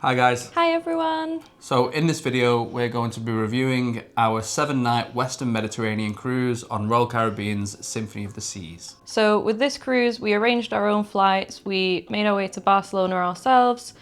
Hi guys. Hi everyone. So in this video we're going to be reviewing our 7-night Western Mediterranean cruise on Royal Caribbean's Symphony of the Seas. So with this cruise we arranged our own flights, we made our way to Barcelona ourselves,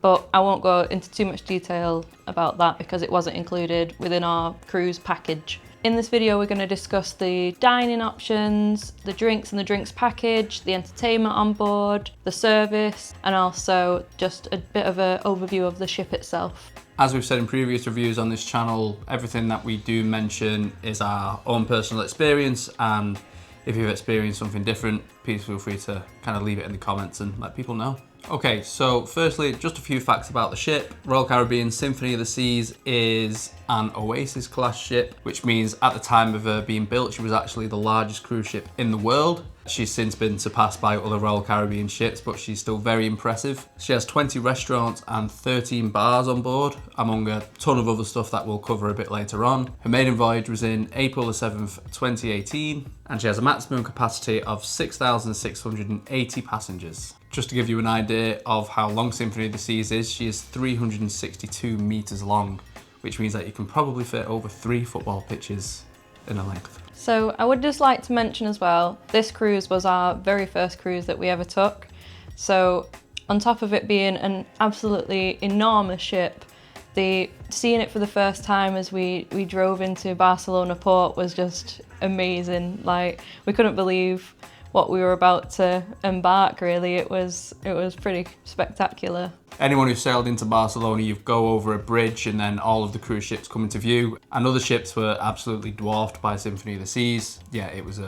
but I won't go into too much detail about that because it wasn't included within our cruise package. In this video we're going to discuss the dining options, the drinks and the drinks package, the entertainment on board, the service, and also just a bit of an overview of the ship itself. As we've said in previous reviews on this channel, everything that we do mention is our own personal experience, and if you've experienced something different, please feel free to kind of leave it in the comments and let people know. Okay, so firstly, just a few facts about the ship. Royal Caribbean Symphony of the Seas is an Oasis class ship, which means at the time of her being built, she was actually the largest cruise ship in the world. She's since been surpassed by other Royal Caribbean ships, but she's still very impressive. She has 20 restaurants and 13 bars on board, among a ton of other stuff that we'll cover a bit later on. Her maiden voyage was in April the 7th, 2018, and she has a maximum capacity of 6,680 passengers. Just to give you an idea of how long Symphony of the Seas is, she is 362 meters long, which means that you can probably fit over 3 football pitches in a length. So I would just like to mention as well, this cruise was our very first cruise that we ever took. So on top of it being an absolutely enormous ship, seeing it for the first time as we drove into Barcelona port was just amazing. Like, we couldn't believe what we were about to embark, really. It was pretty spectacular. Anyone who's sailed into Barcelona, you go over a bridge and then all of the cruise ships come into view, and other ships were absolutely dwarfed by Symphony of the Seas. Yeah, it was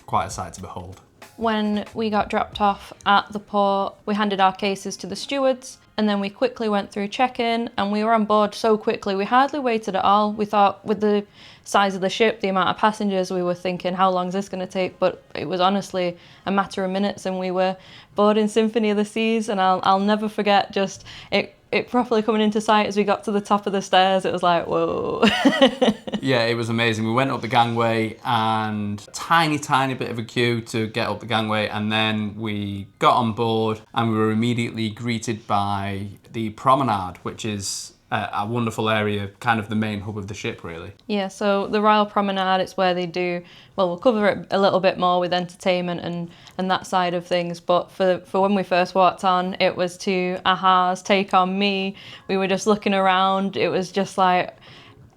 quite a sight to behold. When we got dropped off at the port, we handed our cases to the stewards, and then we quickly went through check-in, and we were on board so quickly, we hardly waited at all. We thought with the size of the ship, the amount of passengers, we were thinking, how long is this going to take? But it was honestly a matter of minutes, and we were boarding Symphony of the Seas, and I'll never forget just it properly coming into sight as we got to the top of the stairs. It was like, whoa. Yeah, it was amazing. We went up the gangway and tiny bit of a queue to get up the gangway, and then we got on board and we were immediately greeted by the promenade, which is a wonderful area, kind of the main hub of the ship, really. Yeah, so the Royal Promenade, it's where they do, well, we'll cover it a little bit more with entertainment and that side of things, but for when we first walked on, it was to Aha's Take On Me. We were just looking around, it was just like,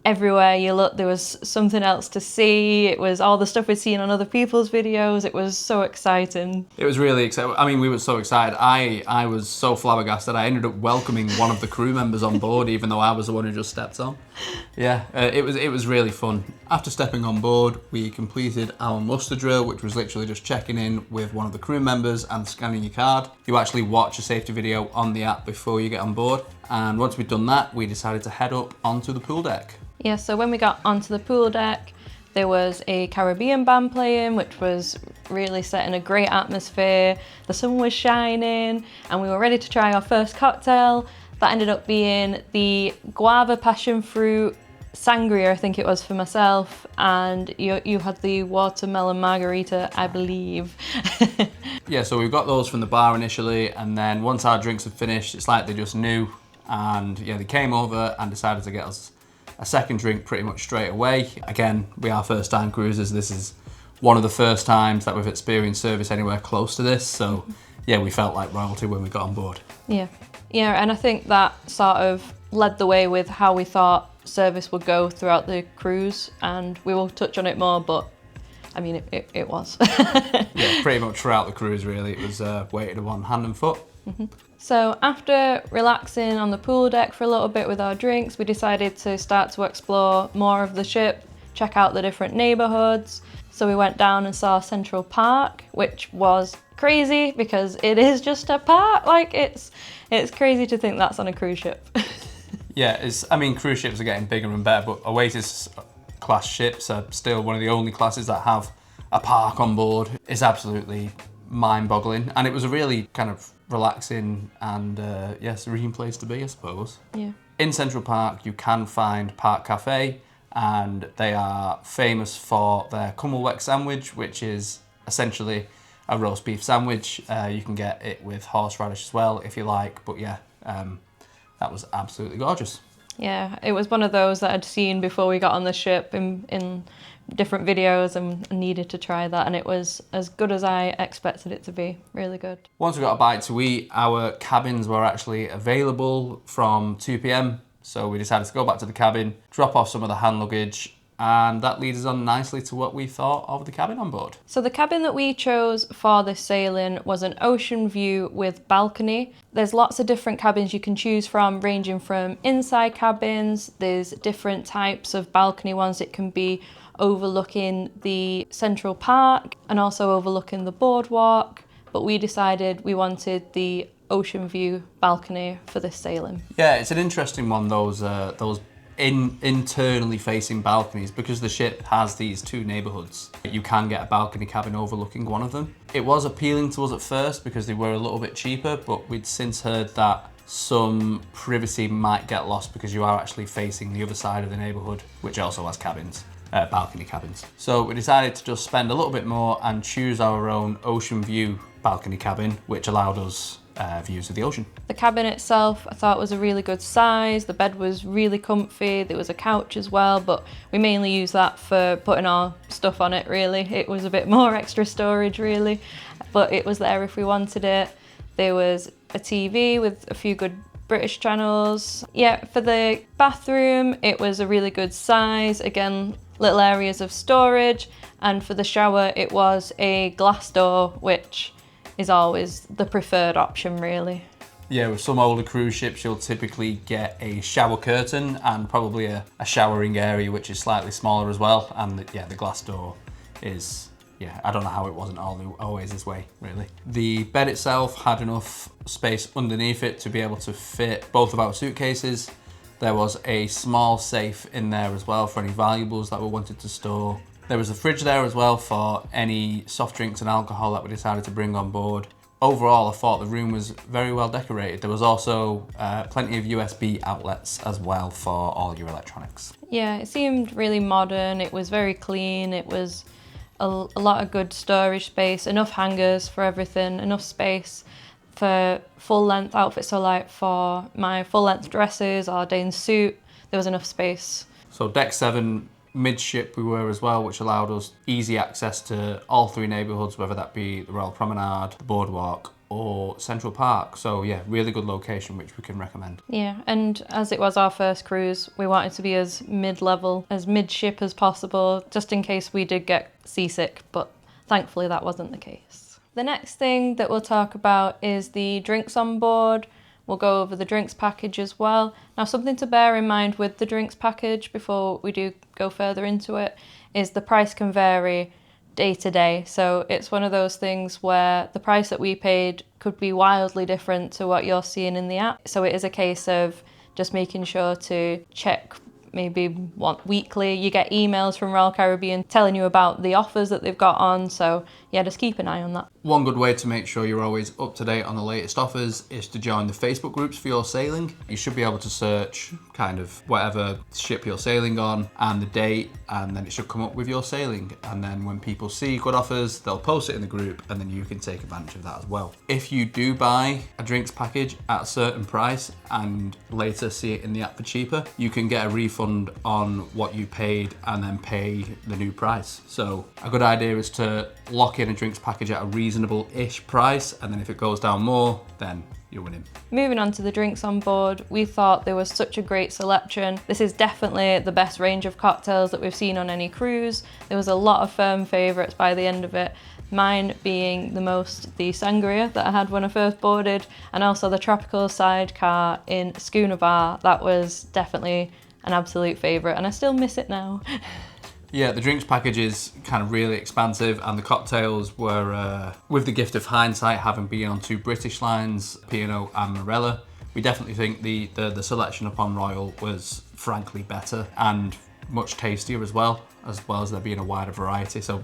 everywhere you look, there was something else to see. It was all the stuff we'd seen on other people's videos. It was so exciting. It was really exciting. I mean, we were so excited. I was so flabbergasted. I ended up welcoming one of the crew members on board, even though I was the one who just stepped on. Yeah, it was really fun. After stepping on board, we completed our muster drill, which was literally just checking in with one of the crew members and scanning your card. You actually watch a safety video on the app before you get on board. And once we'd done that, we decided to head up onto the pool deck. Yeah, so when we got onto the pool deck, there was a Caribbean band playing, which was really setting a great atmosphere. The sun was shining, and we were ready to try our first cocktail. That ended up being the guava passion fruit sangria, I think it was for myself, and you had the watermelon margarita, I believe. Yeah, so we got those from the bar initially, and then once our drinks had finished, it's like they just knew, and yeah, they came over and decided to get us a second drink pretty much straight away. Again, we are first time cruisers. This is one of the first times that we've experienced service anywhere close to this. So yeah, we felt like royalty when we got on board. Yeah, and I think that sort of led the way with how we thought service would go throughout the cruise, and we will touch on it more, but I mean, it was. Yeah, pretty much throughout the cruise, really. It was weighted on hand and foot. Mm-hmm. So after relaxing on the pool deck for a little bit with our drinks, we decided to start to explore more of the ship, check out the different neighbourhoods. So we went down and saw Central Park, which was crazy because it is just a park. Like, it's crazy to think that's on a cruise ship. Yeah, I mean, cruise ships are getting bigger and better, but Oasis class ships are still one of the only classes that have a park on board. It's absolutely mind-boggling, and it was a really kind of relaxing and serene place to be, I suppose. Yeah. In Central Park, you can find Park Cafe, and they are famous for their Kummelweck sandwich, which is essentially a roast beef sandwich. You can get it with horseradish as well if you like, but yeah, that was absolutely gorgeous. Yeah, it was one of those that I'd seen before we got on the ship in different videos and needed to try that, and it was as good as I expected it to be. Really good. Once we got a bite to eat, our cabins were actually available from 2 p.m. So we decided to go back to the cabin, drop off some of the hand luggage, and that leads us on nicely to what we thought of the cabin on board. So the cabin that we chose for this sailing was an ocean view with balcony. There's lots of different cabins you can choose from, ranging from inside cabins. There's different types of balcony ones. It can be overlooking the Central Park and also overlooking the boardwalk. But we decided we wanted the ocean view balcony for this sailing. Yeah, it's an interesting one, those internally facing balconies, because the ship has these two neighbourhoods. You can get a balcony cabin overlooking one of them. It was appealing to us at first because they were a little bit cheaper, but we'd since heard that some privacy might get lost because you are actually facing the other side of the neighbourhood, which also has cabins, balcony cabins. So we decided to just spend a little bit more and choose our own ocean view balcony cabin, which allowed us views of the ocean. The cabin itself I thought was a really good size. The bed was really comfy. There was a couch as well, but we mainly used that for putting our stuff on it really. It was a bit more extra storage really, but it was there if we wanted it. There was a TV with a few good British channels. Yeah, for the bathroom, it was a really good size. Again, little areas of storage. And for the shower, it was a glass door, which is always the preferred option really. Yeah, with some older cruise ships you'll typically get a shower curtain and probably a showering area which is slightly smaller as well, and the glass door is, I don't know how it wasn't always this way really. The bed itself had enough space underneath it to be able to fit both of our suitcases. There was a small safe in there as well for any valuables that we wanted to store. There was a fridge there as well for any soft drinks and alcohol that we decided to bring on board. Overall, I thought the room was very well decorated. There was also plenty of USB outlets as well for all your electronics. Yeah, it seemed really modern. It was very clean. It was a lot of good storage space, enough hangers for everything, enough space for full length outfits. So like for my full length dresses or Dane's suit, there was enough space. So deck 7, midship we were as well, which allowed us easy access to all three neighbourhoods, whether that be the Royal Promenade, the Boardwalk or Central Park. So yeah, really good location which we can recommend. Yeah, and as it was our first cruise, we wanted to be as mid-level, as midship as possible, just in case we did get seasick, but thankfully that wasn't the case. The next thing that we'll talk about is the drinks on board. We'll go over the drinks package as well. Now, something to bear in mind with the drinks package before we do go further into it is the price can vary day to day. So it's one of those things where the price that we paid could be wildly different to what you're seeing in the app. So it is a case of just making sure to check maybe weekly. You get emails from Royal Caribbean telling you about the offers that they've got on. So yeah, just keep an eye on that. One good way to make sure you're always up to date on the latest offers is to join the Facebook groups for your sailing. You should be able to search kind of whatever ship you're sailing on and the date, and then it should come up with your sailing. And then when people see good offers, they'll post it in the group and then you can take advantage of that as well. If you do buy a drinks package at a certain price and later see it in the app for cheaper, you can get a refund on what you paid and then pay the new price. So a good idea is to lock in a drinks package at a reasonable-ish price, and then if it goes down more, then you're winning. Moving on to the drinks on board, we thought there was such a great selection. This is definitely the best range of cocktails that we've seen on any cruise. There was a lot of firm favourites by the end of it. Mine being the sangria that I had when I first boarded, and also the tropical sidecar in Schooner Bar. That was definitely an absolute favourite, and I still miss it now. Yeah, the drinks package is kind of really expansive, and the cocktails were, with the gift of hindsight, having been on 2 British lines, P&O and Morella, we definitely think the selection upon Royal was frankly better and much tastier as well as there being a wider variety. So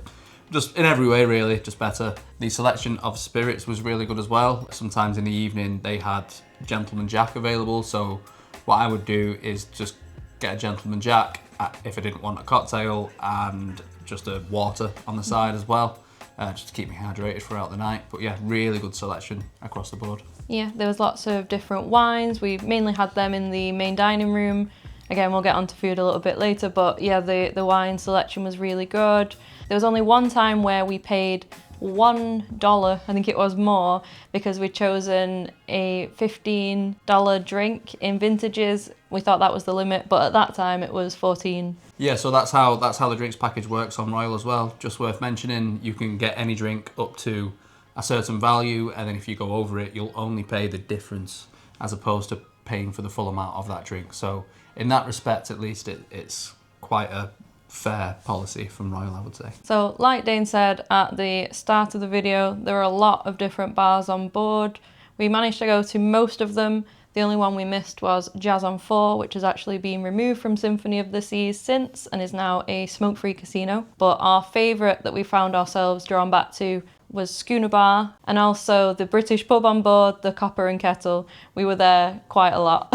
just in every way really, just better. The selection of spirits was really good as well. Sometimes in the evening they had Gentleman Jack available, so what I would do is just get a Gentleman Jack if I didn't want a cocktail, and just a water on the side as well. just to keep me hydrated throughout the night. But yeah, really good selection across the board. Yeah, there was lots of different wines. We mainly had them in the main dining room. Again, we'll get onto food a little bit later, but yeah, the wine selection was really good. There was only one time where we paid $1, I think it was more, because we'd chosen a $15 drink in vintages. We thought that was the limit, but at that time it was 14. Yeah, so that's how the drinks package works on Royal as well. Just worth mentioning, you can get any drink up to a certain value, and then if you go over it, you'll only pay the difference as opposed to paying for the full amount of that drink. So in that respect, at least, it's quite a fair policy from Royal, I would say. So like Dane said at the start of the video, there are a lot of different bars on board. We managed to go to most of them. The only one we missed was Jazz on 4, which has actually been removed from Symphony of the Seas since and is now a smoke-free casino. But our favourite that we found ourselves drawn back to was Schooner Bar, and also the British pub on board, the Copper and Kettle. We were there quite a lot.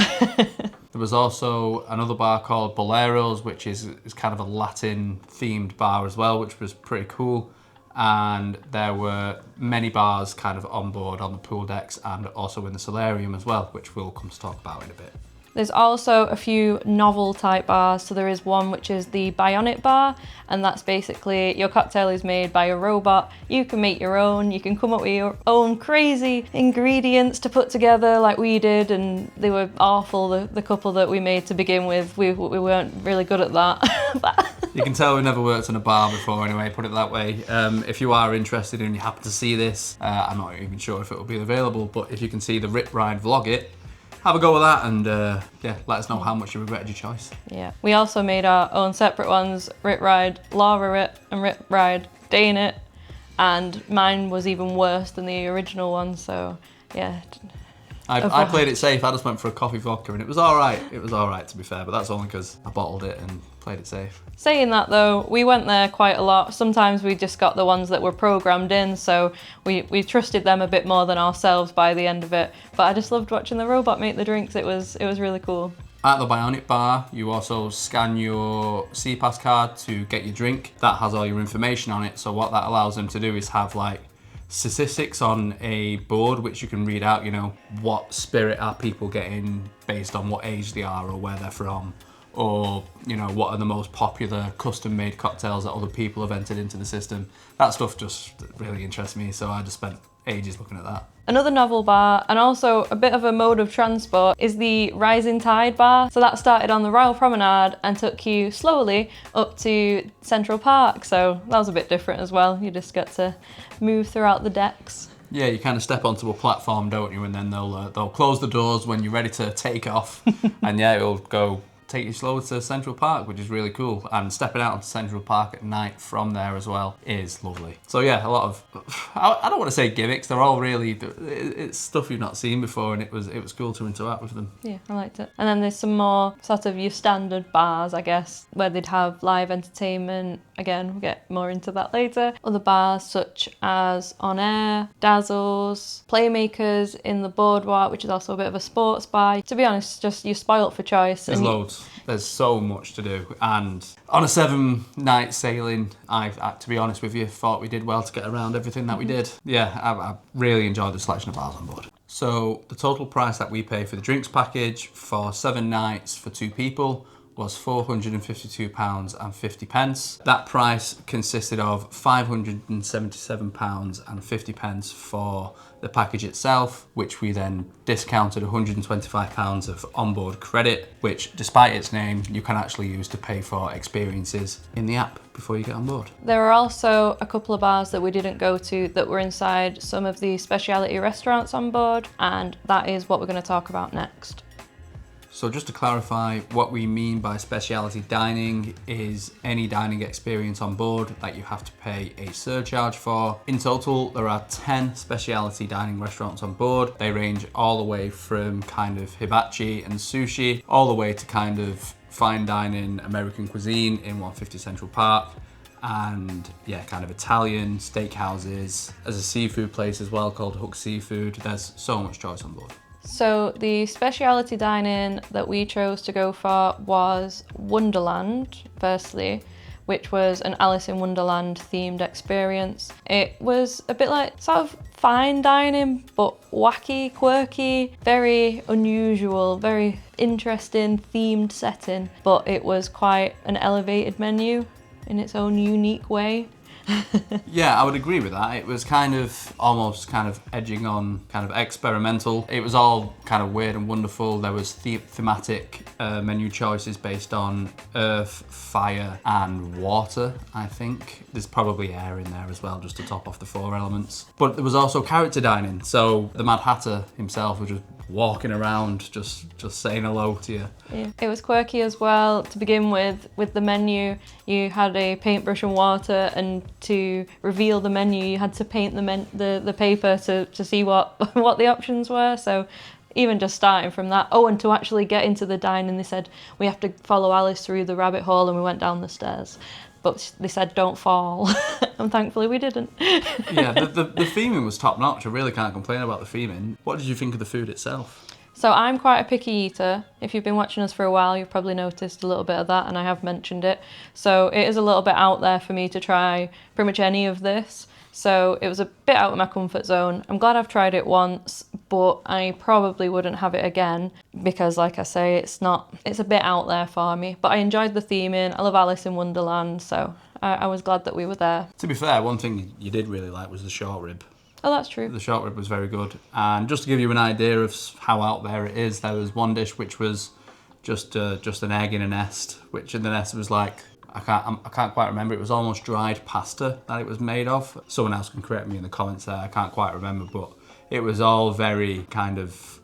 There was also another bar called Bolero's, which is kind of a Latin-themed bar as well, which was pretty cool. And there were many bars kind of on board on the pool decks and also in the Solarium as well, which we'll come to talk about in a bit. There's also a few novel type bars. So there is one which is the Bionic bar, and that's basically your cocktail is made by a robot. You can make your own, you can come up with your own crazy ingredients to put together like we did, and they were awful, the couple that we made to begin with. We weren't really good at that. You can tell we've never worked in a bar before anyway, put it that way. If you are interested and you happen to see this, I'm not even sure if it will be available, but if you can see the Rip Ride vlog it, have a go with that, and yeah, let us know how much you regretted your choice. Yeah, we also made our own separate ones, Rip Ride Laura It and Rip Ride Dane It, and mine was even worse than the original one, so yeah. I played it safe. I just went for a coffee vodka and it was all right. It was all right, to be fair, but that's only because I bottled it and played it safe. Saying that though, we went there quite a lot. Sometimes we just got the ones that were programmed in, so we trusted them a bit more than ourselves by the end of it. But I just loved watching the robot make the drinks. It was really cool. At the Bionic bar, you also scan your CPAS card to get your drink. That has all your information on it. So what that allows them to do is have like statistics on a board which you can read out, you know, what spirit are people getting based on what age they are or where they're from, or, you know, what are the most popular custom-made cocktails that other people have entered into the system. That stuff just really interests me, so I just spent ages looking at that. Another novel bar, and also a bit of a mode of transport, is the Rising Tide bar. So that started on the Royal Promenade and took you slowly up to Central Park, so that was a bit different as well. You just got to move throughout the decks. Yeah, you kind of step onto a platform, don't you, and then they'll close the doors when you're ready to take off, and yeah, it'll go take you slow to Central Park, which is really cool. And stepping out onto Central Park at night from there as well is lovely. So yeah, a lot of, I don't want to say gimmicks, they're all really, it's stuff you've not seen before, and it was cool to interact with them. Yeah, I liked it. And then there's some more sort of your standard bars, I guess, where they'd have live entertainment. Again, we'll get more into that later. Other bars such as On Air, Dazzles, Playmakers in the Boardwalk, which is also a bit of a sports bar. To be honest, just you're spoilt for choice. There's loads. There's so much to do, and on a 7-night sailing, I, to be honest with you, thought we did well to get around everything that we did. Yeah, I really enjoyed the selection of bars on board. So the total price that we pay for the drinks package for 7 nights for 2 people was £452.50. That price consisted of £577.50 for the package itself, which we then discounted £125 of onboard credit, which despite its name, you can actually use to pay for experiences in the app before you get on board. There were also a couple of bars that we didn't go to that were inside some of the speciality restaurants on board, and that is what we're going to talk about next. So just to clarify, what we mean by speciality dining is any dining experience on board that you have to pay a surcharge for. In total, there are 10 speciality dining restaurants on board. They range all the way from kind of hibachi and sushi, all the way to kind of fine dining American cuisine in 150 Central Park. And yeah, kind of Italian steakhouses. There's a seafood place as well called Hook Seafood. There's so much choice on board. So the speciality dining that we chose to go for was Wonderland, firstly. which was an Alice in Wonderland themed experience. It was a bit like sort of fine dining, but wacky, quirky, very unusual, very interesting themed setting, but it was quite an elevated menu in its own unique way. Yeah, I would agree with that. It was kind of almost kind of edging on kind of experimental. It was all kind of weird and wonderful. There was thematic menu choices based on earth, fire and water, I think. There's probably air in there as well, just to top off the 4 elements. But there was also character dining. So the Mad Hatter himself was just walking around, just saying hello to you. Yeah. It was quirky as well. To begin with the menu, you had a paintbrush and water, and to reveal the menu, you had to paint the paper to see what the options were. So even just starting from that. Oh, and to actually get into the dining, they said we have to follow Alice through the rabbit hole, and we went down the stairs. But they said don't fall, and thankfully we didn't. Yeah, the theming was top notch. I really can't complain about the theming. What did you think of the food itself? So I'm quite a picky eater. If you've been watching us for a while, you've probably noticed a little bit of that, and I have mentioned it. So it is a little bit out there for me to try pretty much any of this. So it was a bit out of my comfort zone. I'm glad I've tried it once, but I probably wouldn't have it again because, like I say, it's a bit out there for me. But I enjoyed the theming. I love Alice in Wonderland, so I was glad that we were there. To be fair, one thing you did really like was the short rib. Oh, that's true. The short rib was very good. And just to give you an idea of how out there it is, there was one dish which was just an egg in a nest, which in the nest was like, I can't quite remember. It was almost dried pasta that it was made of. Someone else can correct me in the comments there. I can't quite remember, but it was all very kind of,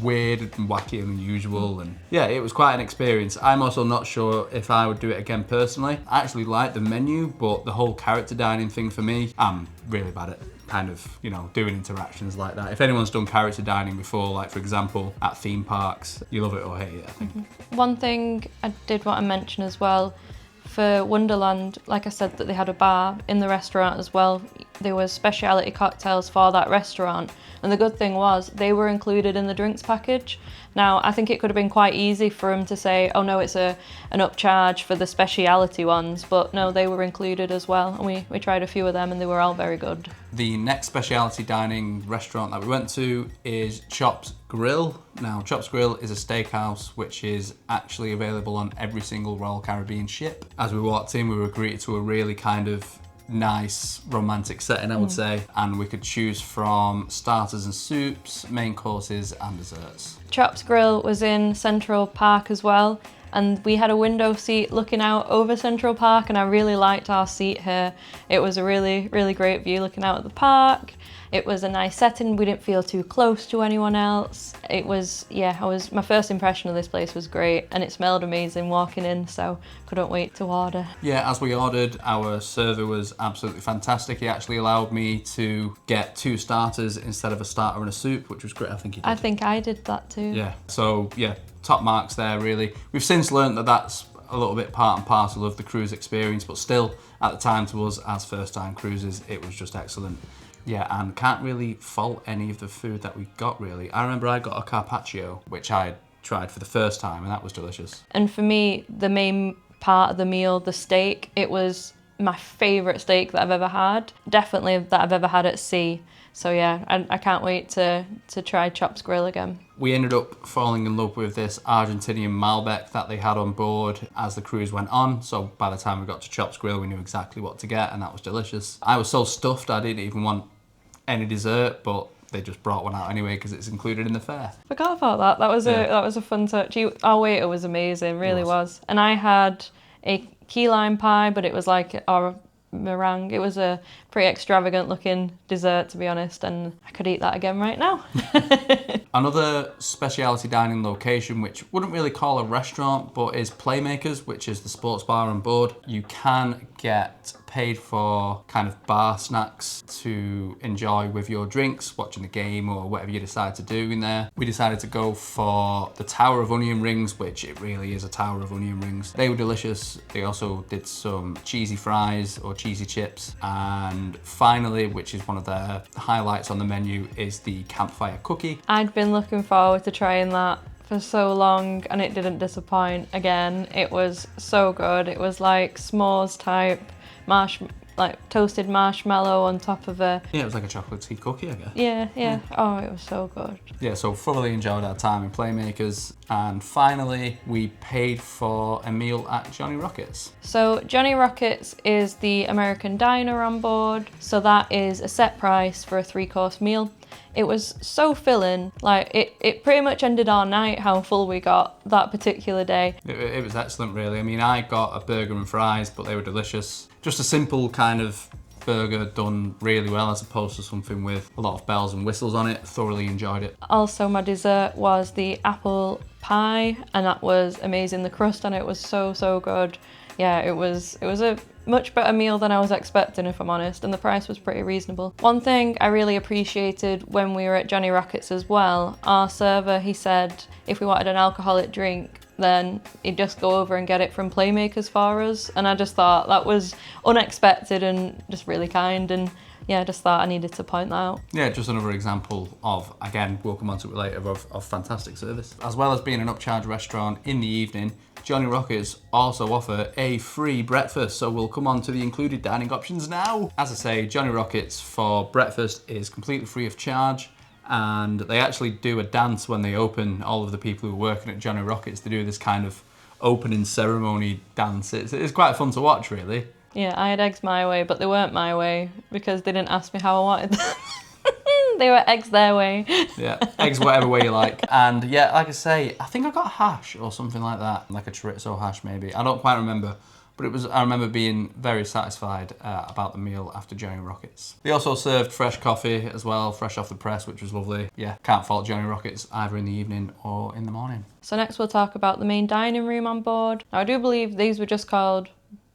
weird and wacky and unusual, and yeah, it was quite an experience. I'm also not sure if I would do it again personally. I actually like the menu, but the whole character dining thing for me, I'm really bad at kind of, doing interactions like that. If anyone's done character dining before, like for example at theme parks, you love it or hate it, I think. One thing I did want to mention as well, for Wonderland, like I said, that they had a bar in the restaurant as well. There was speciality cocktails for that restaurant, and the good thing was they were included in the drinks package. Now, I think it could have been quite easy for them to say, oh no, it's an upcharge for the speciality ones, but no, they were included as well, and we tried a few of them and they were all very good. The next speciality dining restaurant that we went to is Chop's Grille. Now, Chop's Grille is a steakhouse which is actually available on every single Royal Caribbean ship. As we walked in, we were greeted to a really kind of nice romantic setting, I would say, and we could choose from starters and soups, main courses and desserts. Chop's Grille was in Central Park as well, and we had a window seat looking out over Central Park, and I really liked our seat here. It was a really, really great view looking out at the park. It was a nice setting. We didn't feel too close to anyone else. It was, my first impression of this place was great, and it smelled amazing walking in, so couldn't wait to order. Yeah, as we ordered, our server was absolutely fantastic. He actually allowed me to get 2 starters instead of a starter and a soup, which was great. I think he did. I think I did that too. Yeah, so yeah, top marks there really. We've since learned that that's a little bit part and parcel of the cruise experience, but still, at the time to us as first time cruisers, it was just excellent. Yeah, and can't really fault any of the food that we got really. I remember I got a carpaccio, which I tried for the first time, and that was delicious. And for me, the main part of the meal, the steak, it was my favourite steak that I've ever had. Definitely that I've ever had at sea. So yeah, I can't wait to try Chop's Grille again. We ended up falling in love with this Argentinian Malbec that they had on board as the cruise went on. So by the time we got to Chop's Grille, we knew exactly what to get, and that was delicious. I was so stuffed I didn't even want any dessert, but they just brought one out anyway because it's included in the fare. Forgot about that. That was a fun touch. Our waiter was amazing, really was. And I had a key lime pie, but it was like our meringue. It was a pretty extravagant looking dessert, to be honest, and I could eat that again right now. Another speciality dining location, which wouldn't really call a restaurant, but is Playmakers, which is the sports bar on board. You can get paid for kind of bar snacks to enjoy with your drinks, watching the game or whatever you decide to do in there. We decided to go for the Tower of Onion Rings, which it really is a Tower of Onion Rings. They were delicious. They also did some cheesy fries or cheesy chips. And finally, which is one of their highlights on the menu, is the campfire cookie. I'd been looking forward to trying that for so long and it didn't disappoint again. It was so good. It was like s'mores type, like toasted marshmallow on top of a... Yeah, it was like a chocolatey cookie, I guess. Yeah. Oh, it was so good. Yeah, so thoroughly enjoyed our time in Playmakers. And finally, we paid for a meal at Johnny Rockets. So Johnny Rockets is the American diner on board. So that is a set price for a 3-course meal. It was so filling, like it pretty much ended our night how full we got that particular day. It was excellent, really. I mean, I got a burger and fries, but they were delicious. Just a simple kind of burger done really well, as opposed to something with a lot of bells and whistles on it. Thoroughly enjoyed it. Also, my dessert was the apple pie, and that was amazing. The crust on it was so good. Yeah, it was a much better meal than I was expecting, if I'm honest, and the price was pretty reasonable. One thing I really appreciated when we were at Johnny Rockets as well, our server, he said if we wanted an alcoholic drink, then he'd just go over and get it from Playmakers for us, and I just thought that was unexpected and just really kind, and yeah, I just thought I needed to point that out. Yeah, just another example of, again, we'll come on to it later, of fantastic service. As well as being an upcharge restaurant in the evening, Johnny Rockets also offer a free breakfast, so we'll come on to the included dining options now. As I say, Johnny Rockets for breakfast is completely free of charge, and they actually do a dance when they open. All of the people who are working at Johnny Rockets, they do this kind of opening ceremony dance. It's quite fun to watch, really. Yeah, I had eggs my way, but they weren't my way because they didn't ask me how I wanted them. They were eggs their way. Yeah, eggs whatever way you like. And yeah, like I say, I think I got hash or something like that, like a chorizo hash maybe. I don't quite remember, but I remember being very satisfied about the meal after Johnny Rockets. They also served fresh coffee as well, fresh off the press, which was lovely. Yeah, can't fault Johnny Rockets either in the evening or in the morning. So next we'll talk about the main dining room on board. Now I do believe these were just called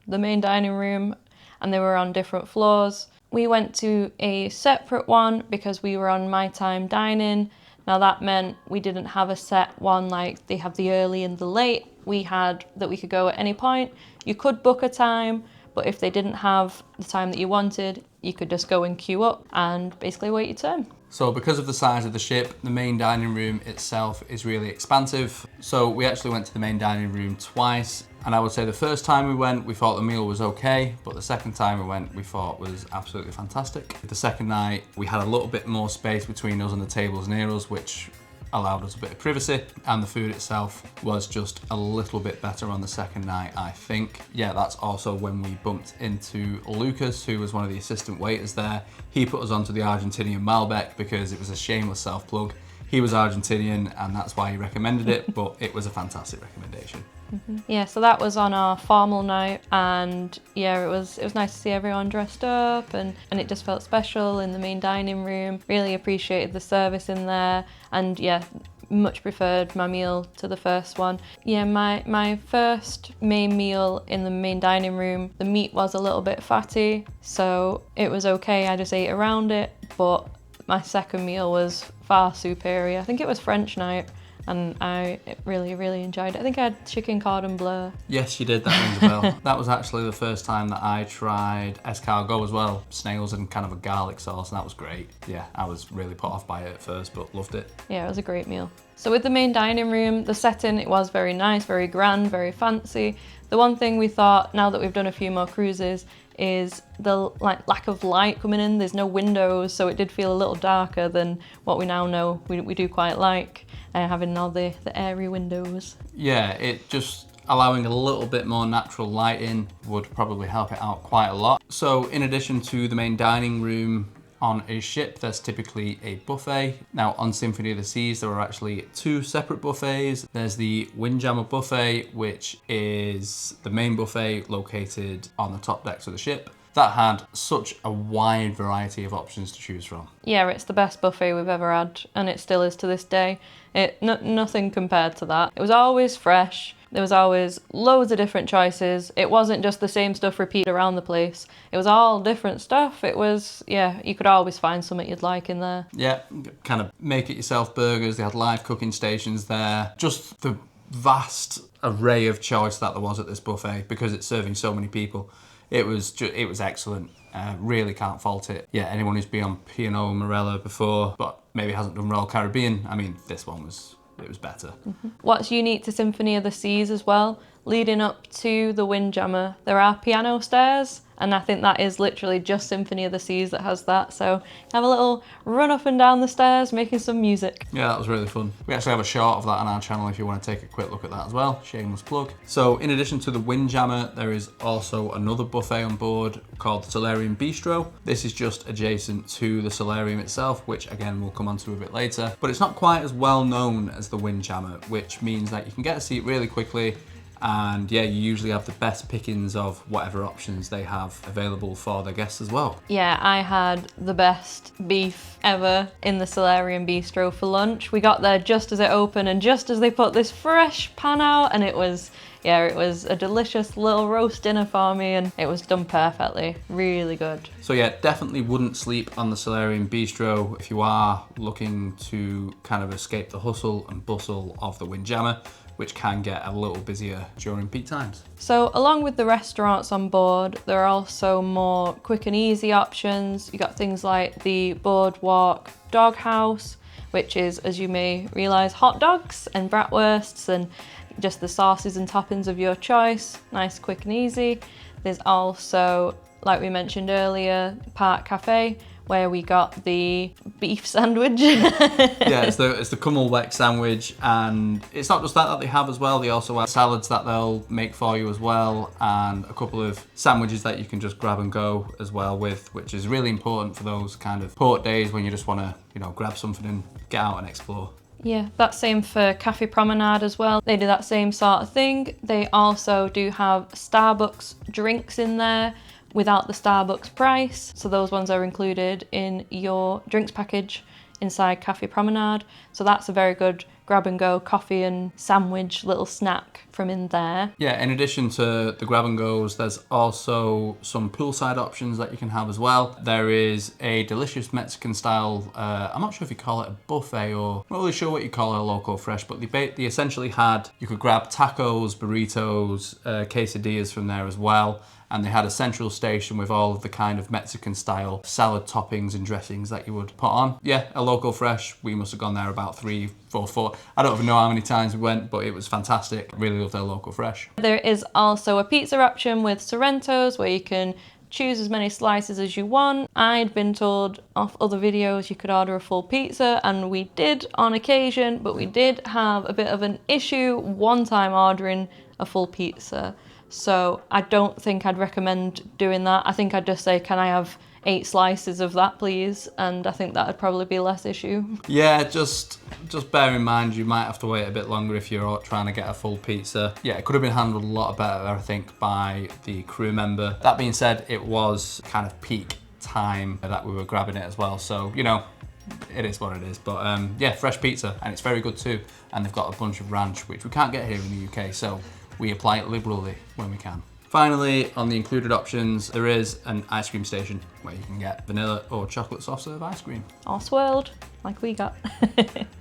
the main dining room and they were on different floors. We went to a separate one because we were on My Time Dining. Now that meant we didn't have a set one like they have the early and the late. We had that we could go at any point. You could book a time, but if they didn't have the time that you wanted, you could just go and queue up and basically wait your turn. So because of the size of the ship, the main dining room itself is really expansive. So we actually went to the main dining room twice. And I would say the first time we went, we thought the meal was okay, but the second time we went, we thought was absolutely fantastic. The second night, we had a little bit more space between us and the tables near us, which allowed us a bit of privacy, and the food itself was just a little bit better on the second night, I think. Yeah, that's also when we bumped into Lucas, who was one of the assistant waiters there. He put us onto the Argentinian Malbec because it was a shameless self-plug. He was Argentinian and that's why he recommended it, but it was a fantastic recommendation. Yeah, so that was on our formal night, and yeah, it was nice to see everyone dressed up, and it just felt special in the main dining room. Really appreciated the service in there, and yeah, much preferred my meal to the first one. Yeah, my first main meal in the main dining room, the meat was a little bit fatty, so it was okay, I just ate around it, but my second meal was far superior. I think it was French night, and I really enjoyed it. I think I had chicken cordon bleu. Yes, you did, that rings a bell. That was actually the first time that I tried escargot as well, snails and kind of a garlic sauce, and that was great. Yeah, I was really put off by it at first, but loved it. Yeah, it was a great meal. So with the main dining room, the setting, it was very nice, very grand, very fancy. The one thing we thought, now that we've done a few more cruises, is the lack of light coming in. There's no windows, so it did feel a little darker than what we now know we do quite like, having all the airy windows. Yeah, it just allowing a little bit more natural light in would probably help it out quite a lot. So in addition to the main dining room on a ship, there's typically a buffet. Now on Symphony of the Seas, there are actually two separate buffets. There's the Windjammer buffet, which is the main buffet located on the top decks of the ship. That had such a wide variety of options to choose from. Yeah, it's the best buffet we've ever had, and it still is to this day. Nothing compared to that. It was always fresh. There was always loads of different choices. It wasn't just the same stuff repeated around the place. It was all different stuff. It was, yeah, you could always find something you'd like in there. Yeah, kind of make it yourself burgers. They had live cooking stations there. Just the vast array of choice that there was at this buffet, because it's serving so many people. It was excellent. Really can't fault it. Yeah, anyone who's been on P&O Morella before, but maybe hasn't done Royal Caribbean, I mean, this one was it was better. What's unique to Symphony of the Seas as well, leading up to the Windjammer, there are piano stairs, and I think that is literally just Symphony of the Seas that has that. So have a little run up and down the stairs making some music. Yeah, that was really fun. We actually have a short of that on our channel if you want to take a quick look at that as well. Shameless plug. So in addition to the Windjammer, there is also another buffet on board called the Solarium Bistro. This is just adjacent to the Solarium itself, which again we'll come on to a bit later. But it's not quite as well known as the Windjammer, which means that you can get a seat really quickly. And yeah, you usually have the best pickings of whatever options they have available for their guests as well. Yeah, I had the best beef ever in the Solarium Bistro for lunch. We got there just as it opened and just as they put this fresh pan out, and it was a delicious little roast dinner for me, and it was done perfectly. Really good. So yeah, definitely wouldn't sleep on the Solarium Bistro if you are looking to kind of escape the hustle and bustle of the Windjammer, which can get a little busier during peak times. So along with the restaurants on board, there are also more quick and easy options. You got things like the Boardwalk Doghouse, which is, as you may realise, hot dogs and bratwursts and just the sauces and toppings of your choice. Nice, quick and easy. There's also, like we mentioned earlier, Park Cafe, where we got the beef sandwich. Yeah, it's the Kummelweck sandwich, and it's not just that they have as well. They also have salads that they'll make for you as well, and a couple of sandwiches that you can just grab and go as well with, which is really important for those kind of port days when you just want to, you know, grab something and get out and explore. Yeah, that's same for Cafe Promenade as well. They do that same sort of thing. They also do have Starbucks drinks in there without the Starbucks price. So those ones are included in your drinks package inside Cafe Promenade. So that's a very good grab and go coffee and sandwich little snack from in there. Yeah, in addition to the grab and goes, there's also some poolside options that you can have as well. There is a delicious Mexican style, I'm not sure if you call it a buffet or, I'm not really sure what you call it, a Loco Fresh, but they essentially had, you could grab tacos, burritos, quesadillas from there as well. And they had a central station with all of the kind of Mexican style salad toppings and dressings that you would put on. Yeah, a Loco Fresh. We must have gone there about 3, 4, 4. I don't even know how many times we went, but it was fantastic. Really love their Loco Fresh. There is also a pizza option with Sorrentos where you can choose as many slices as you want. I'd been told off other videos you could order a full pizza, and we did on occasion, but we did have a bit of an issue one time ordering a full pizza. So I don't think I'd recommend doing that. I think I'd just say, can I have 8 slices of that, please? And I think that would probably be less issue. Yeah, just bear in mind you might have to wait a bit longer if you're trying to get a full pizza. Yeah, it could have been handled a lot better, I think, by the crew member. That being said, it was kind of peak time that we were grabbing it as well. So, you know, it is what it is. But yeah, fresh pizza, and it's very good too. And they've got a bunch of ranch, which we can't get here in the UK. So we apply it liberally when we can. Finally, on the included options, there is an ice cream station where you can get vanilla or chocolate soft serve ice cream. Or swirled, like we got.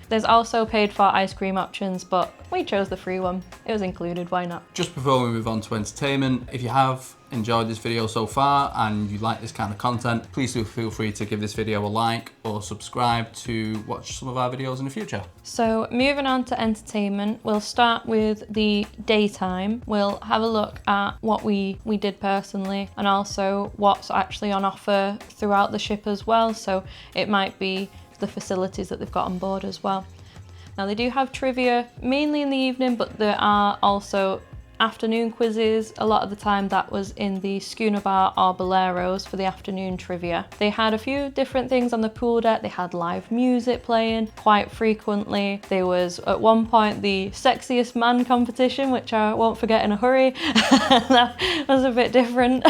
There's also paid for ice cream options, but we chose the free one. It was included, why not? Just before we move on to entertainment, if you have enjoyed this video so far and you like this kind of content, please do feel free to give this video a like or subscribe to watch some of our videos in the future. So moving on to entertainment, we'll start with the daytime. We'll have a look at what we did personally and also what's actually on offer throughout the ship as well. So it might be the facilities that they've got on board as well. Now they do have trivia mainly in the evening, but there are also afternoon quizzes. A lot of the time that was in the Schooner Bar or Boleros for the afternoon trivia. They had a few different things on the pool deck. They had live music playing quite frequently. There was at one point the sexiest man competition, which I won't forget in a hurry. That was a bit different.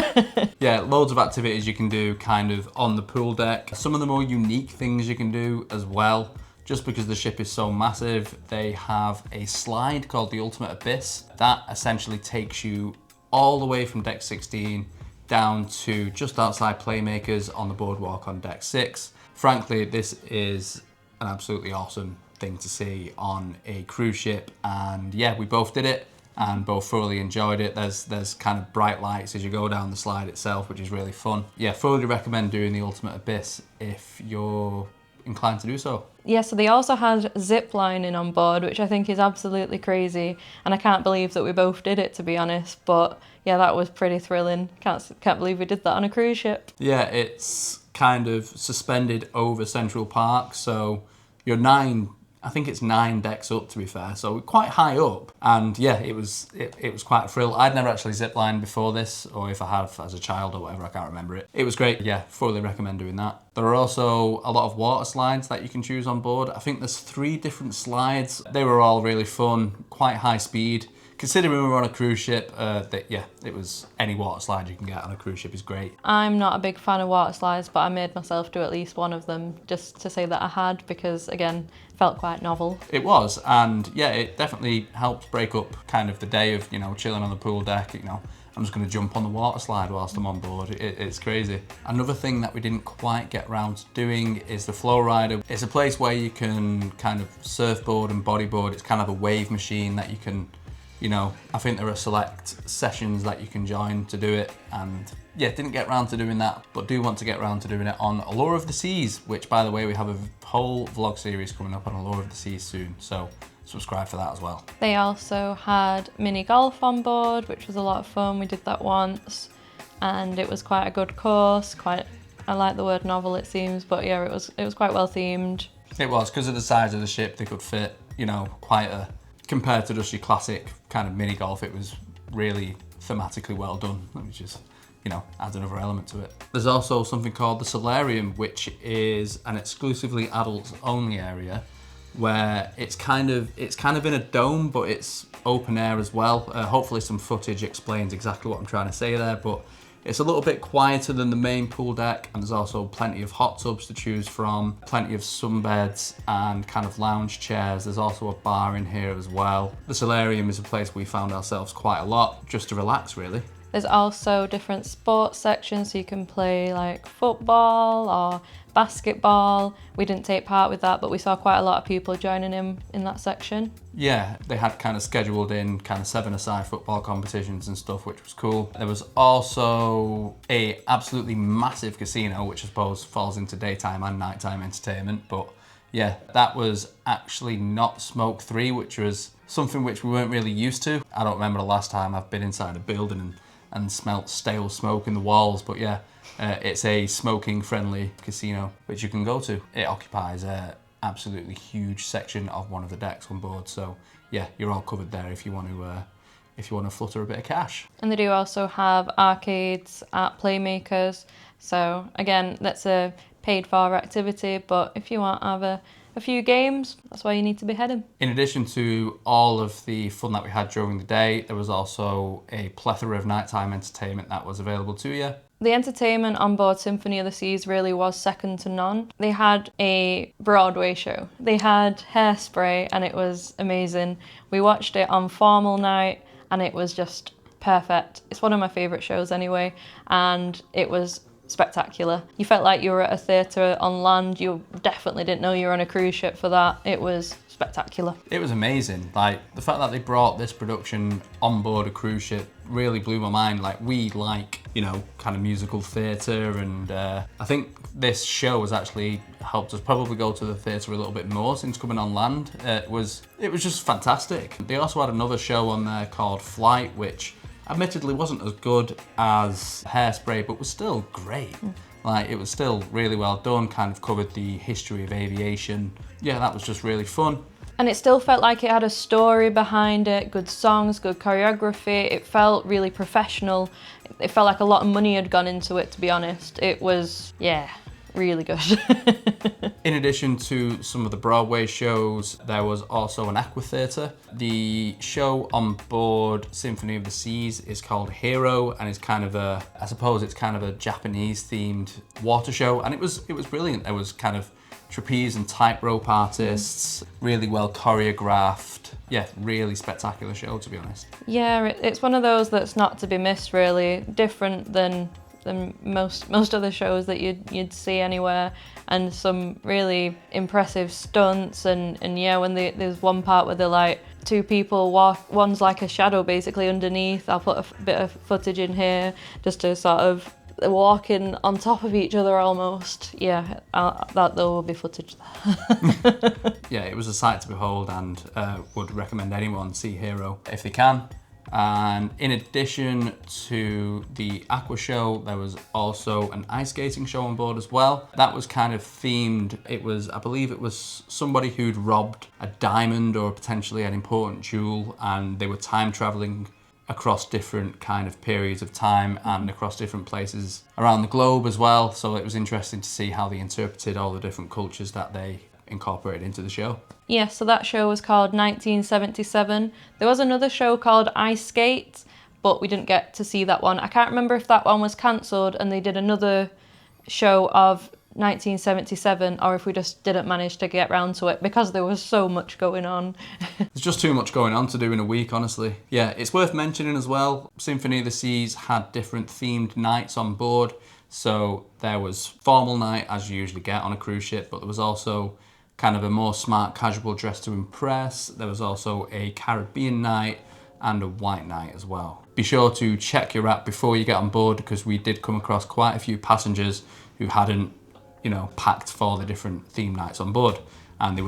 Yeah, loads of activities you can do kind of on the pool deck. Some of the more unique things you can do as well. Just because the ship is so massive, they have a slide called the Ultimate Abyss. That essentially takes you all the way from deck 16 down to just outside Playmakers on the boardwalk on deck 6. Frankly, this is an absolutely awesome thing to see on a cruise ship. And yeah, we both did it and both thoroughly enjoyed it. There's kind of bright lights as you go down the slide itself, which is really fun. Yeah, thoroughly recommend doing the Ultimate Abyss if you're inclined to do so. Yeah, so they also had zip lining on board, which I think is absolutely crazy, and I can't believe that we both did it, to be honest. But yeah, that was pretty thrilling. Can't believe we did that on a cruise ship. Yeah, it's kind of suspended over Central Park, so you're I think it's 9 decks up, to be fair, so quite high up. And yeah, it was quite a thrill. I'd never actually ziplined before this, or if I have as a child or whatever, I can't remember it. It was great. Yeah, fully recommend doing that. There are also a lot of water slides that you can choose on board. I think there's 3 different slides. They were all really fun, quite high speed. Considering we were on a cruise ship, it was any water slide you can get on a cruise ship is great. I'm not a big fan of water slides, but I made myself do at least one of them just to say that I had, because again, felt quite novel. It was, and yeah, it definitely helps break up kind of the day of, chilling on the pool deck, I'm just going to jump on the water slide whilst I'm on board. It's crazy. Another thing that we didn't quite get round to doing is the flow rider. It's a place where you can kind of surfboard and bodyboard. It's kind of a wave machine that you can, I think there are select sessions that you can join to do it, and yeah, didn't get round to doing that, but do want to get round to doing it on Allure of the Seas, which, by the way, we have a whole vlog series coming up on Allure of the Seas soon, so subscribe for that as well. They also had mini golf on board, which was a lot of fun. We did that once, and it was quite a good course. I like the word novel, it seems, but yeah, it was quite well themed. It was, because of the size of the ship, they could fit, quite a, compared to just your classic kind of mini golf, it was really thematically well done, which is, adds another element to it. There's also something called the Solarium, which is an exclusively adults only area, where it's kind of in a dome, but it's open air as well. Hopefully some footage explains exactly what I'm trying to say there, but it's a little bit quieter than the main pool deck, and there's also plenty of hot tubs to choose from, plenty of sunbeds and kind of lounge chairs. There's also a bar in here as well. The Solarium is a place we found ourselves quite a lot, just to relax really. There's also different sports sections, so you can play like football or basketball. We didn't take part with that, but we saw quite a lot of people joining in that section. Yeah, they had kind of scheduled in kind of 7-a-side football competitions and stuff, which was cool. There was also a absolutely massive casino, which I suppose falls into daytime and nighttime entertainment, but yeah, that was actually not smoke-free, which was something which we weren't really used to. I don't remember the last time I've been inside a building and smelt stale smoke in the walls, but yeah, it's a smoking-friendly casino which you can go to. It occupies an absolutely huge section of one of the decks on board, so yeah, you're all covered there if you want to flutter a bit of cash. And they do also have arcades at Playmakers, so again, that's a paid-for activity, but if you want to have a few games, that's where you need to be heading. In addition to all of the fun that we had during the day, there was also a plethora of nighttime entertainment that was available to you. The entertainment on board Symphony of the Seas really was second to none. They had a Broadway show. They had Hairspray, and it was amazing. We watched it on formal night, and it was just perfect. It's one of my favourite shows anyway, and it was spectacular. You felt like you were at a theatre on land. You definitely didn't know you were on a cruise ship for that. It was spectacular. It was amazing. Like, the fact that they brought this production on board a cruise ship really blew my mind. Like, we like, kind of musical theatre, and I think this show has actually helped us probably go to the theatre a little bit more since coming on land. It was just fantastic. They also had another show on there called Flight, which admittedly wasn't as good as Hairspray, but was still great. Like, it was still really well done, kind of covered the history of aviation. Yeah, that was just really fun. And it still felt like it had a story behind it, good songs, good choreography. It felt really professional. It felt like a lot of money had gone into it, to be honest. It was, yeah, really good. In addition to some of the Broadway shows, there was also an aqua theatre. The show on board Symphony of the Seas is called Hero, and it's kind of a Japanese themed water show, and it was brilliant. There was kind of trapeze and tightrope artists, really well choreographed. Yeah, really spectacular show, to be honest. Yeah, it's one of those that's not to be missed, really. Different than most other shows that you'd see anywhere, and some really impressive stunts, and yeah, when there's one part where they're like, 2 people walk, one's like a shadow basically underneath. I'll put a bit of footage in here just to sort of They're walking on top of each other almost. Yeah, that there will be footage there. Yeah, it was a sight to behold, and would recommend anyone see Hero if they can. And in addition to the aqua show, there was also an ice skating show on board as well. That was kind of themed. It was, I believe it was somebody who'd robbed a diamond or potentially an important jewel, and they were time traveling across different kind of periods of time and across different places around the globe as well. So it was interesting to see how they interpreted all the different cultures that they incorporated into the show. Yeah, so that show was called 1977. There was another show called Ice Skate, but we didn't get to see that one. I can't remember if that one was cancelled and they did another show of 1977, or if we just didn't manage to get round to it because there was so much going on. There's just too much going on to do in a week, honestly. Yeah, it's worth mentioning as well, Symphony of the Seas had different themed nights on board. So there was formal night, as you usually get on a cruise ship, but there was also kind of a more smart casual dress to impress. There was also a Caribbean night and a white night as well. Be sure to check your app before you get on board, because we did come across quite a few passengers who hadn't, packed for the different theme nights on board, and they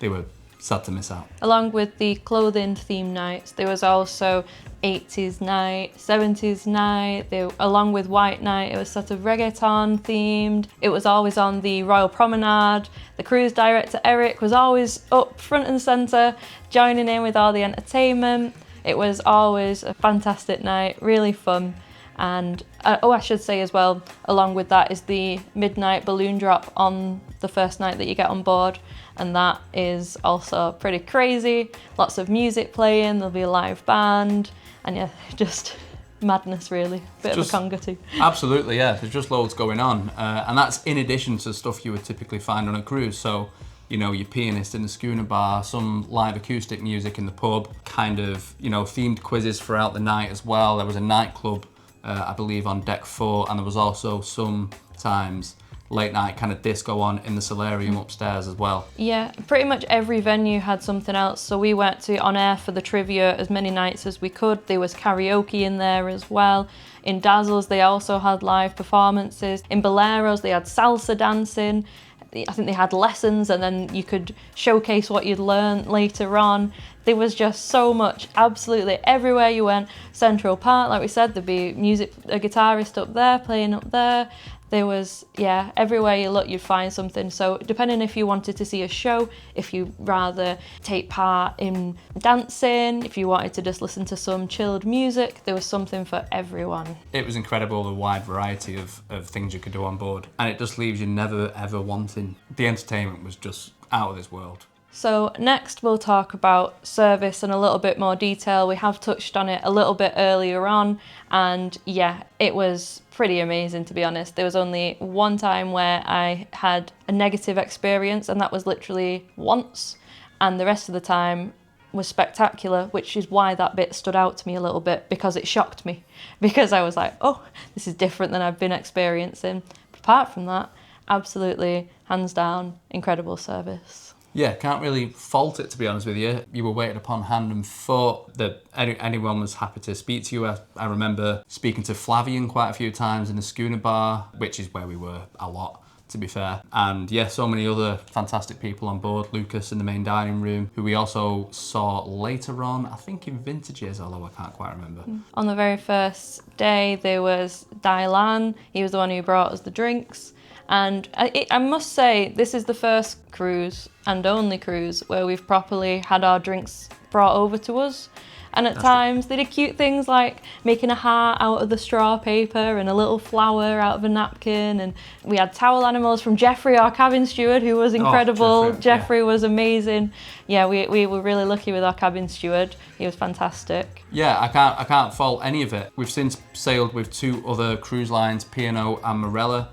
were sad to miss out. Along with the clothing theme nights, there was also 80s night, 70s night, along with white night, it was sort of reggaeton themed. It was always on the Royal Promenade. The cruise director, Eric, was always up front and centre, joining in with all the entertainment. It was always a fantastic night, really fun. And I should say as well, along with that is the midnight balloon drop on the first night that you get on board, and that is also pretty crazy. Lots of music playing, there'll be a live band, and yeah, just madness really. Bit of a conga too. Absolutely, yeah, there's just loads going on, and that's in addition to stuff you would typically find on a cruise. So, your pianist in the Schooner Bar, some live acoustic music in the pub, kind of, themed quizzes throughout the night as well. There was a nightclub, I believe, on deck 4, and there was also sometimes late night kind of disco on in the Solarium upstairs as well. Yeah, pretty much every venue had something else. So we went to On Air for the trivia as many nights as we could. There was karaoke in there as well. In Dazzles, they also had live performances. In Boleros, they had salsa dancing. I think they had lessons, and then you could showcase what you'd learned later on. There was just so much, absolutely everywhere you went. Central Park, like we said, there'd be music, a guitarist up there, playing up there. There was, everywhere you look, you'd find something. So depending if you wanted to see a show, if you rather take part in dancing, if you wanted to just listen to some chilled music, there was something for everyone. It was incredible, the wide variety of things you could do on board. And it just leaves you never ever wanting. The entertainment was just out of this world. So next we'll talk about service in a little bit more detail. We have touched on it a little bit earlier on, and yeah, it was pretty amazing, to be honest. There was only one time where I had a negative experience, and that was literally once, and the rest of the time was spectacular, which is why that bit stood out to me a little bit, because it shocked me, because I was like, oh, this is different than I've been experiencing. But apart from that, absolutely, hands down, incredible service. Yeah, can't really fault it, to be honest with you. You were waited upon hand and foot. That anyone was happy to speak to you. I remember speaking to Flavian quite a few times in the Schooner Bar, which is where we were a lot, to be fair. And yeah, so many other fantastic people on board. Lucas in the main dining room, who we also saw later on, I think in Vintages, although I can't quite remember. On the very first day, there was Dylan. He was the one who brought us the drinks. And I must say, this is the first cruise and only cruise where we've properly had our drinks brought over to us. And at times they did cute things like making a heart out of the straw paper and a little flower out of a napkin. And we had towel animals from Jeffrey, our cabin steward, who was incredible. Oh, Jeffrey was amazing. Yeah, we were really lucky with our cabin steward. He was fantastic. Yeah, I can't fault any of it. We've since sailed with 2 other cruise lines, P&O and Marella,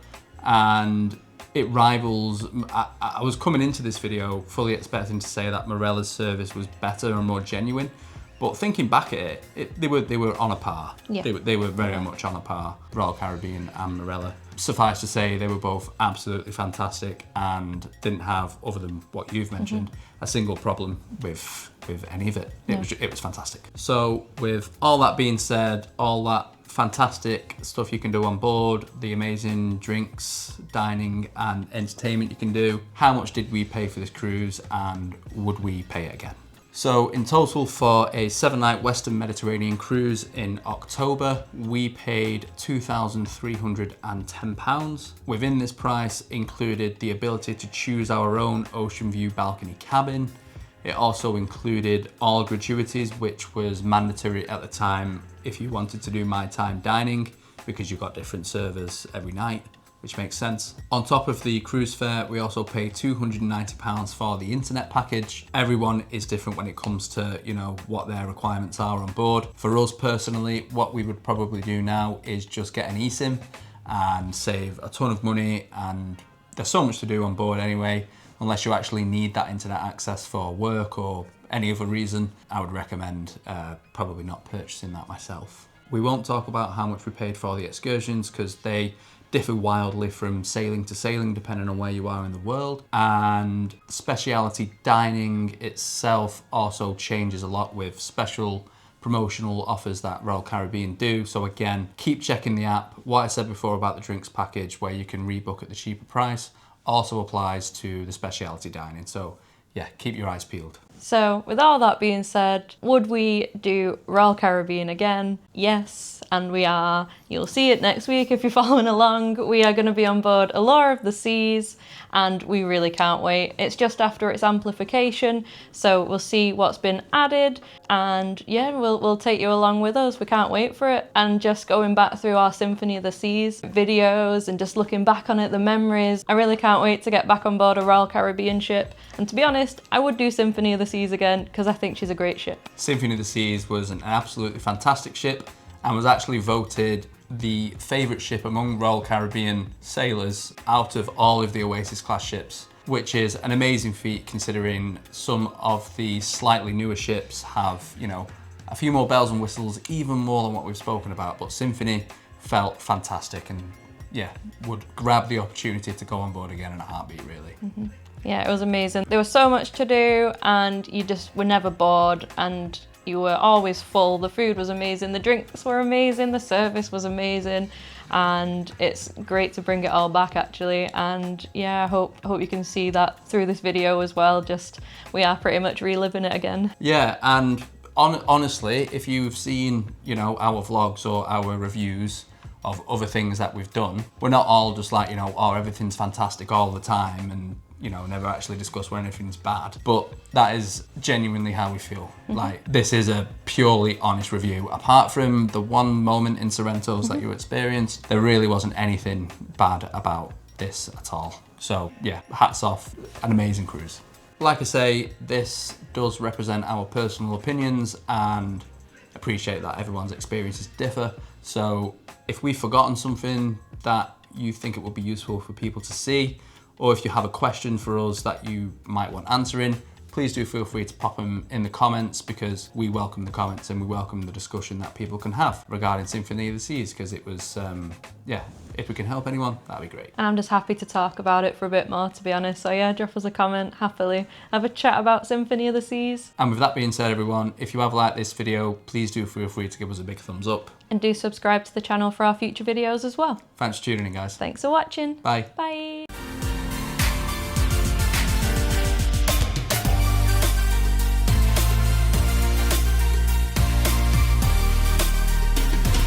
and it rivals. I was coming into this video fully expecting to say that Morella's service was better and more genuine, but thinking back at it, they were on a par. Yeah. They were very much on a par, Royal Caribbean and Morella. Suffice to say, they were both absolutely fantastic and didn't have, other than what you've mentioned, a single problem with any of it. It was fantastic. So with all that being said, all that fantastic stuff you can do on board, the amazing drinks, dining and entertainment you can do. How much did we pay for this cruise and would we pay it again? So in total for a 7-night Western Mediterranean cruise in October, we paid £2,310. Within this price included the ability to choose our own ocean view balcony cabin. It also included all gratuities, which was mandatory at the time if you wanted to do my time dining, because you got different servers every night, which makes sense. On top of the cruise fare, we also pay £290 for the internet package. Everyone is different when it comes to, you know, what their requirements are on board. For us personally, what we would probably do now is just get an eSIM and save a ton of money, and there's so much to do on board anyway. Unless you actually need that internet access for work or any other reason, I would recommend probably not purchasing that myself. We won't talk about how much we paid for the excursions because they differ wildly from sailing to sailing depending on where you are in the world, and speciality dining itself also changes a lot with special promotional offers that Royal Caribbean do. So again, keep checking the app. What I said before about the drinks package where you can rebook at the cheaper price also applies to the speciality dining. So yeah, keep your eyes peeled. So with all that being said, would we do Royal Caribbean again? Yes, and we are. You'll see it next week if you're following along. We are going to be on board Allure of the Seas, and we really can't wait. It's just after its amplification, so we'll see what's been added, and yeah, we'll take you along with us. We can't wait for it. And just going back through our Symphony of the Seas videos and just looking back on it, the memories, I really can't wait to get back on board a Royal Caribbean ship. And to be honest, I would do Symphony of the Seas again because I think she's a great ship. Symphony of the Seas was an absolutely fantastic ship and was actually voted the favourite ship among Royal Caribbean sailors out of all of the Oasis class ships, which is an amazing feat considering some of the slightly newer ships have, you know, a few more bells and whistles, even more than what we've spoken about, but Symphony felt fantastic and yeah, would grab the opportunity to go on board again in a heartbeat, really. Mm-hmm. Yeah, it was amazing. There was so much to do and you just were never bored and you were always full. The food was amazing, the drinks were amazing, the service was amazing, and it's great to bring it all back actually. And yeah, I hope you can see that through this video as well. Just, we are pretty much reliving it again. Yeah, and honestly, if you've seen, you know, our vlogs or our reviews of other things that we've done, we're not all just like, you know, oh, everything's fantastic all the time and, you know, never actually discuss when anything's bad. But that is genuinely how we feel. Mm-hmm. Like, this is a purely honest review. Apart from the one moment in Sorrento's that you experienced, there really wasn't anything bad about this at all. So yeah, hats off, an amazing cruise. Like I say, this does represent our personal opinions and appreciate that everyone's experiences differ. So if we've forgotten something that you think it would be useful for people to see, or if you have a question for us that you might want answering, please do feel free to pop them in the comments, because we welcome the comments and we welcome the discussion that people can have regarding Symphony of the Seas, because it was, yeah, if we can help anyone, that'd be great. And I'm just happy to talk about it for a bit more, to be honest. So yeah, drop us a comment, happily. Have a chat about Symphony of the Seas. And with that being said, everyone, if you have liked this video, please do feel free to give us a big thumbs up. And do subscribe to the channel for our future videos as well. Thanks for tuning in, guys. Thanks for watching. Bye. Bye.